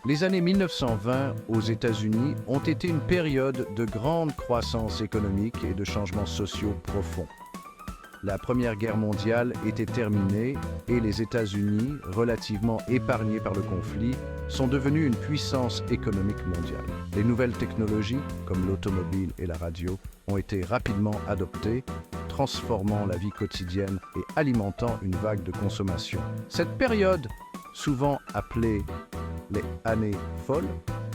Les années 1920 aux États-Unis ont été une période de grande croissance économique et de changements sociaux profonds. La Première Guerre mondiale était terminée et les États-Unis, relativement épargnés par le conflit, sont devenus une puissance économique mondiale. Les nouvelles technologies, comme l'automobile et la radio, ont été rapidement adoptées, transformant la vie quotidienne et alimentant une vague de consommation. Cette période, souvent appelée les années folles,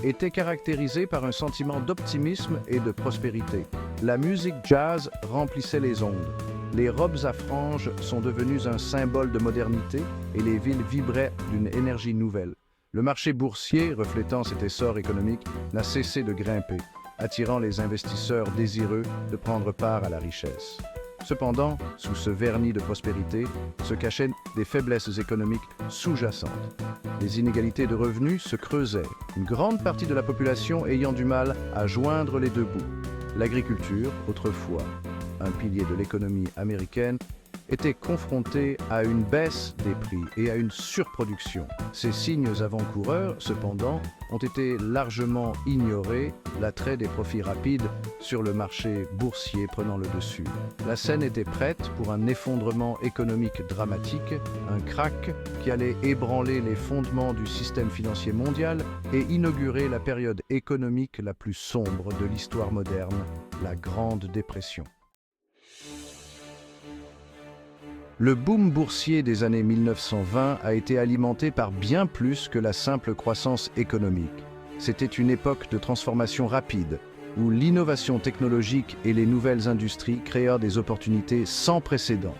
était caractérisée par un sentiment d'optimisme et de prospérité. La musique jazz remplissait les ondes. Les robes à franges sont devenues un symbole de modernité et les villes vibraient d'une énergie nouvelle. Le marché boursier, reflétant cet essor économique, n'a cessé de grimper, attirant les investisseurs désireux de prendre part à la richesse. Cependant, sous ce vernis de prospérité, se cachaient des faiblesses économiques sous-jacentes. Les inégalités de revenus se creusaient, une grande partie de la population ayant du mal à joindre les deux bouts. L'agriculture, autrefois un pilier de l'économie américaine, était confrontée à une baisse des prix et à une surproduction. Ces signes avant-coureurs, cependant, ont été largement ignorés, l'attrait des profits rapides sur le marché boursier prenant le dessus. La scène était prête pour un effondrement économique dramatique, un krach qui allait ébranler les fondements du système financier mondial et inaugurer la période économique la plus sombre de l'histoire moderne, la Grande Dépression. Le boom boursier des années 1920 a été alimenté par bien plus que la simple croissance économique. C'était une époque de transformation rapide, où l'innovation technologique et les nouvelles industries créèrent des opportunités sans précédent.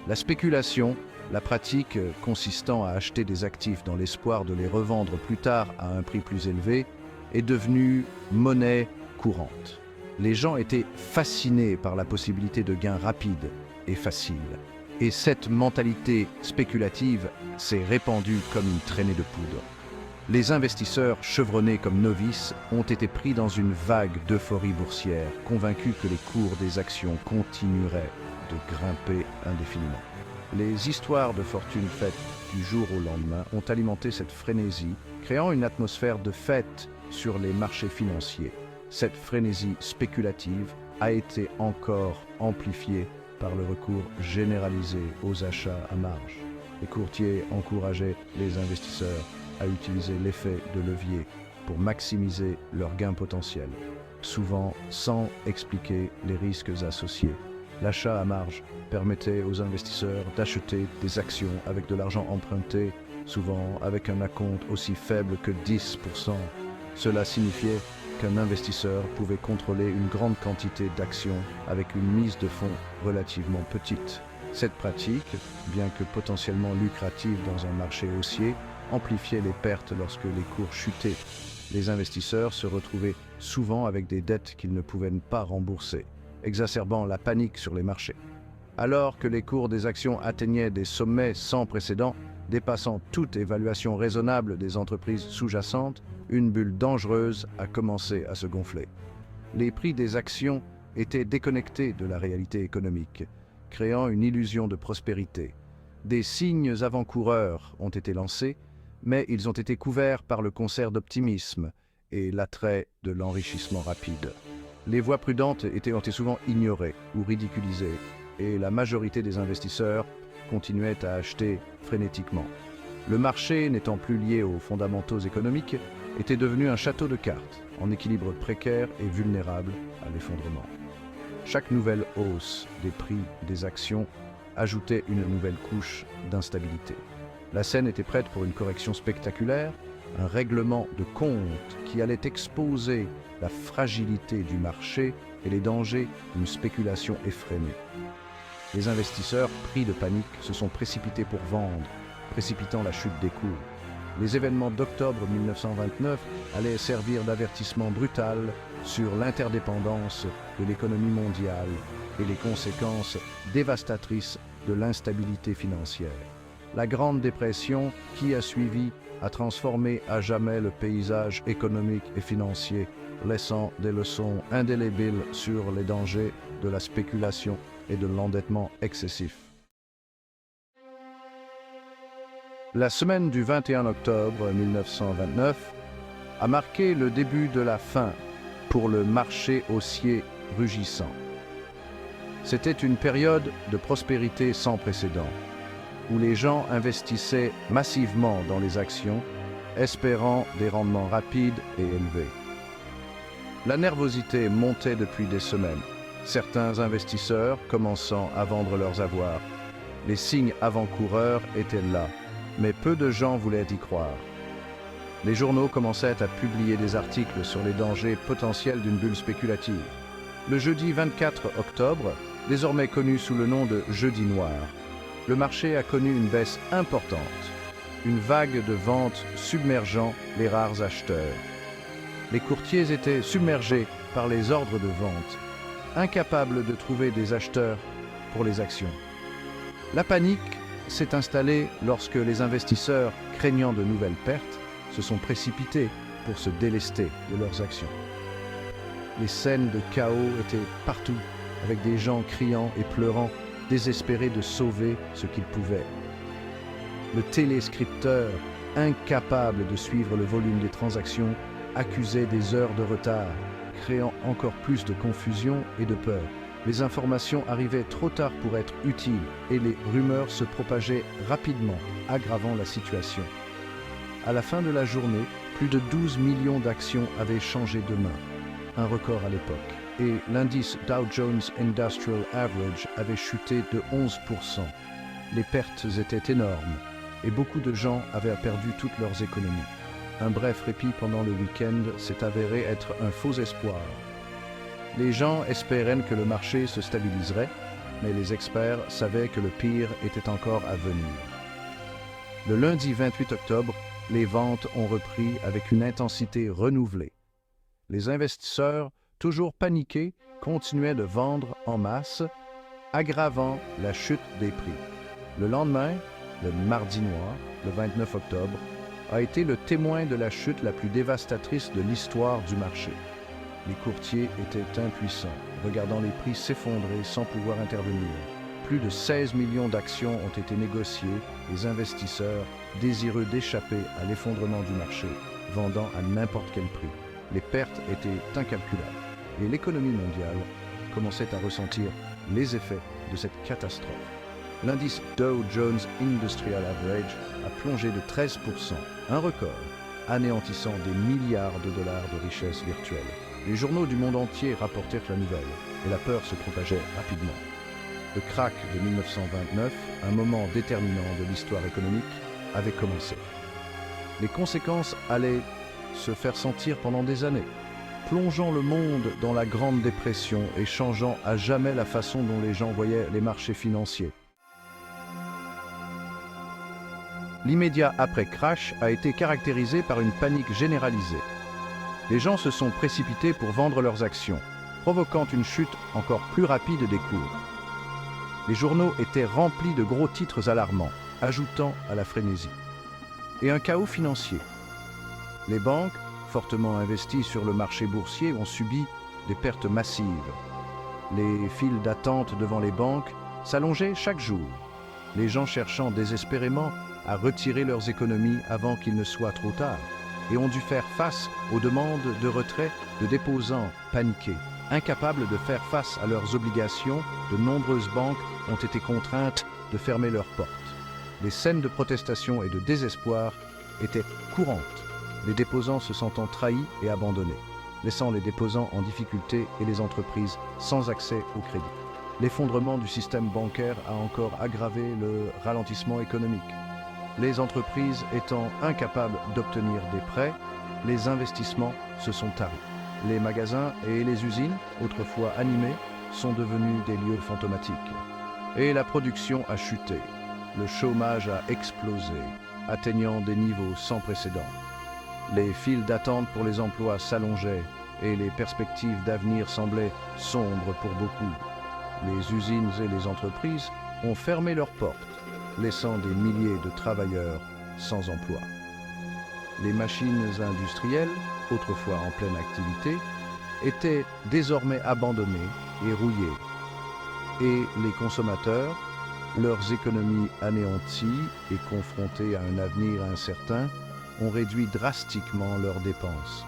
La spéculation, la pratique consistant à acheter des actifs dans l'espoir de les revendre plus tard à un prix plus élevé, est devenue monnaie courante. Les gens étaient fascinés par la possibilité de gains rapides et faciles. Et cette mentalité spéculative s'est répandue comme une traînée de poudre. Les investisseurs, chevronnés comme novices, ont été pris dans une vague d'euphorie boursière, convaincus que les cours des actions continueraient de grimper indéfiniment. Les histoires de fortune faites du jour au lendemain ont alimenté cette frénésie, créant une atmosphère de fête sur les marchés financiers. Cette frénésie spéculative a été encore amplifiée par le recours généralisé aux achats à marge. Les courtiers encourageaient les investisseurs à utiliser l'effet de levier pour maximiser leurs gains potentiels, souvent sans expliquer les risques associés. L'achat à marge permettait aux investisseurs d'acheter des actions avec de l'argent emprunté, souvent avec un acompte aussi faible que 10%. Cela signifiait qu'un investisseur pouvait contrôler une grande quantité d'actions avec une mise de fonds relativement petite. Cette pratique, bien que potentiellement lucrative dans un marché haussier, amplifiait les pertes lorsque les cours chutaient. Les investisseurs se retrouvaient souvent avec des dettes qu'ils ne pouvaient pas rembourser, exacerbant la panique sur les marchés. Alors que les cours des actions atteignaient des sommets sans précédent, dépassant toute évaluation raisonnable des entreprises sous-jacentes, une bulle dangereuse a commencé à se gonfler. Les prix des actions étaient déconnectés de la réalité économique, créant une illusion de prospérité. Des signes avant-coureurs ont été lancés, mais ils ont été couverts par le concert d'optimisme et l'attrait de l'enrichissement rapide. Les voies prudentes ont été souvent ignorées ou ridiculisées, et la majorité des investisseurs continuaient à acheter frénétiquement. Le marché, n'étant plus lié aux fondamentaux économiques, était devenu un château de cartes, en équilibre précaire et vulnérable à l'effondrement. Chaque nouvelle hausse des prix des actions ajoutait une nouvelle couche d'instabilité. La scène était prête pour une correction spectaculaire, un règlement de compte qui allait exposer la fragilité du marché et les dangers d'une spéculation effrénée. Les investisseurs, pris de panique, se sont précipités pour vendre, précipitant la chute des cours. Les événements d'octobre 1929 allaient servir d'avertissement brutal sur l'interdépendance de l'économie mondiale et les conséquences dévastatrices de l'instabilité financière. La Grande Dépression, qui a suivi, a transformé à jamais le paysage économique et financier, laissant des leçons indélébiles sur les dangers de la spéculation et de l'endettement excessif. La semaine du 21 octobre 1929 a marqué le début de la fin pour le marché haussier rugissant. C'était une période de prospérité sans précédent, où les gens investissaient massivement dans les actions, espérant des rendements rapides et élevés. La nervosité montait depuis des semaines, certains investisseurs commençant à vendre leurs avoirs. Les signes avant-coureurs étaient là, mais peu de gens voulaient y croire. Les journaux commençaient à publier des articles sur les dangers potentiels d'une bulle spéculative. Le jeudi 24 octobre, désormais connu sous le nom de jeudi noir, le marché a connu une baisse importante, une vague de ventes submergeant les rares acheteurs. Les courtiers étaient submergés par les ordres de vente, incapables de trouver des acheteurs pour les actions. La panique s'est installée lorsque les investisseurs, craignant de nouvelles pertes, se sont précipités pour se délester de leurs actions. Les scènes de chaos étaient partout, avec des gens criant et pleurant, désespérés de sauver ce qu'ils pouvaient. Le téléscripteur, incapable de suivre le volume des transactions, accusait des heures de retard, créant encore plus de confusion et de peur. Les informations arrivaient trop tard pour être utiles et les rumeurs se propageaient rapidement, aggravant la situation. À la fin de la journée, plus de 12 millions d'actions avaient changé de main, un record à l'époque, et l'indice Dow Jones Industrial Average avait chuté de 11%. Les pertes étaient énormes et beaucoup de gens avaient perdu toutes leurs économies. Un bref répit pendant le week-end s'est avéré être un faux espoir. Les gens espéraient que le marché se stabiliserait, mais les experts savaient que le pire était encore à venir. Le lundi 28 octobre, les ventes ont repris avec une intensité renouvelée. Les investisseurs, toujours paniqués, continuaient de vendre en masse, aggravant la chute des prix. Le lendemain, le mardi noir, le 29 octobre, a été le témoin de la chute la plus dévastatrice de l'histoire du marché. Les courtiers étaient impuissants, regardant les prix s'effondrer sans pouvoir intervenir. Plus de 16 millions d'actions ont été négociées, les investisseurs, désireux d'échapper à l'effondrement du marché, vendant à n'importe quel prix. Les pertes étaient incalculables et l'économie mondiale commençait à ressentir les effets de cette catastrophe. L'indice Dow Jones Industrial Average a plongé de 13%, un record, anéantissant des milliards de dollars de richesses virtuelles. Les journaux du monde entier rapportèrent la nouvelle, et la peur se propageait rapidement. Le krach de 1929, un moment déterminant de l'histoire économique, avait commencé. Les conséquences allaient se faire sentir pendant des années, plongeant le monde dans la Grande Dépression et changeant à jamais la façon dont les gens voyaient les marchés financiers. L'immédiat après-crash a été caractérisé par une panique généralisée. Les gens se sont précipités pour vendre leurs actions, provoquant une chute encore plus rapide des cours. Les journaux étaient remplis de gros titres alarmants, ajoutant à la frénésie. Et un chaos financier. Les banques, fortement investies sur le marché boursier, ont subi des pertes massives. Les files d'attente devant les banques s'allongeaient chaque jour, les gens cherchant désespérément à retirer leurs économies avant qu'il ne soit trop tard, et ont dû faire face aux demandes de retrait de déposants paniqués. Incapables de faire face à leurs obligations, de nombreuses banques ont été contraintes de fermer leurs portes. Les scènes de protestation et de désespoir étaient courantes, les déposants se sentant trahis et abandonnés, laissant les déposants en difficulté et les entreprises sans accès au crédit. L'effondrement du système bancaire a encore aggravé le ralentissement économique. Les entreprises étant incapables d'obtenir des prêts, les investissements se sont taris. Les magasins et les usines, autrefois animés, sont devenus des lieux fantomatiques. Et la production a chuté. Le chômage a explosé, atteignant des niveaux sans précédent. Les files d'attente pour les emplois s'allongeaient et les perspectives d'avenir semblaient sombres pour beaucoup. Les usines et les entreprises ont fermé leurs portes, laissant des milliers de travailleurs sans emploi. Les machines industrielles, autrefois en pleine activité, étaient désormais abandonnées et rouillées. Et les consommateurs, leurs économies anéanties et confrontés à un avenir incertain, ont réduit drastiquement leurs dépenses.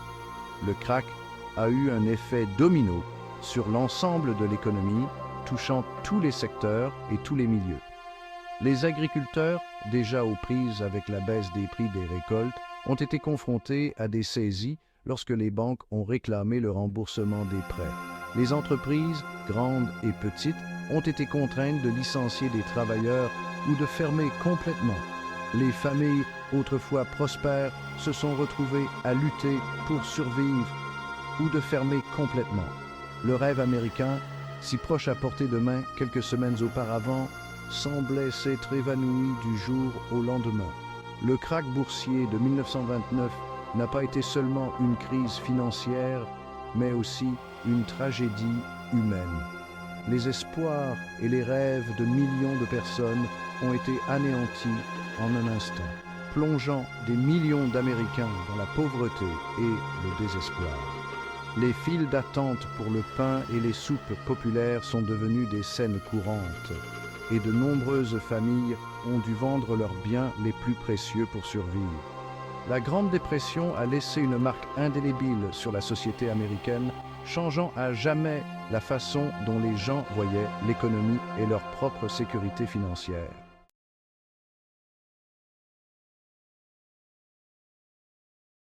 Le krach a eu un effet domino sur l'ensemble de l'économie, touchant tous les secteurs et tous les milieux. Les agriculteurs, déjà aux prises avec la baisse des prix des récoltes, ont été confrontés à des saisies lorsque les banques ont réclamé le remboursement des prêts. Les entreprises, grandes et petites, ont été contraintes de licencier des travailleurs ou de fermer complètement. Les familles, autrefois prospères, se sont retrouvées à lutter pour survivre ou de fermer complètement. Le rêve américain, si proche à portée de main quelques semaines auparavant, semblait s'être évanoui du jour au lendemain. Le krach boursier de 1929 n'a pas été seulement une crise financière, mais aussi une tragédie humaine. Les espoirs et les rêves de millions de personnes ont été anéantis en un instant, plongeant des millions d'Américains dans la pauvreté et le désespoir. Les files d'attente pour le pain et les soupes populaires sont devenues des scènes courantes, et de nombreuses familles ont dû vendre leurs biens les plus précieux pour survivre. La Grande Dépression a laissé une marque indélébile sur la société américaine, changeant à jamais la façon dont les gens voyaient l'économie et leur propre sécurité financière.